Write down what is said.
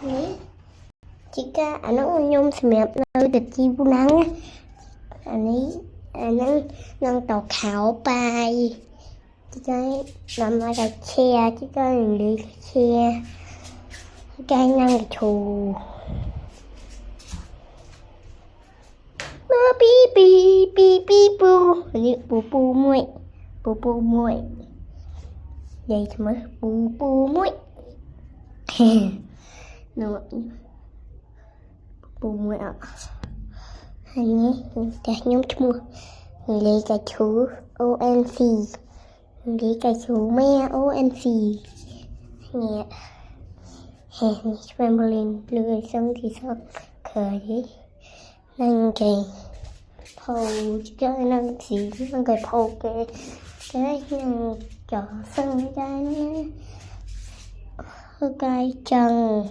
Đấy. Jika anak nyum semẹp nơi địch chi bu nắng á, anh ấy nâng tàu khảo bài, chỉ cái làm lại cái xe, chỉ cái đường đi xe, cái năng cái thù, nó bi bi bi bi bu, như bu muội, vậy thôi mà bu muội, nó bu muội ạ. Anh ấy cái nhóm chung lấy cái chú ONC, lấy cái chú mẹ ONC nhẹ hẹn trampoline lười xong thì sao khởi năng cái phâu chơi năng gì năng cái phâu cái năng trò sân cái cái chân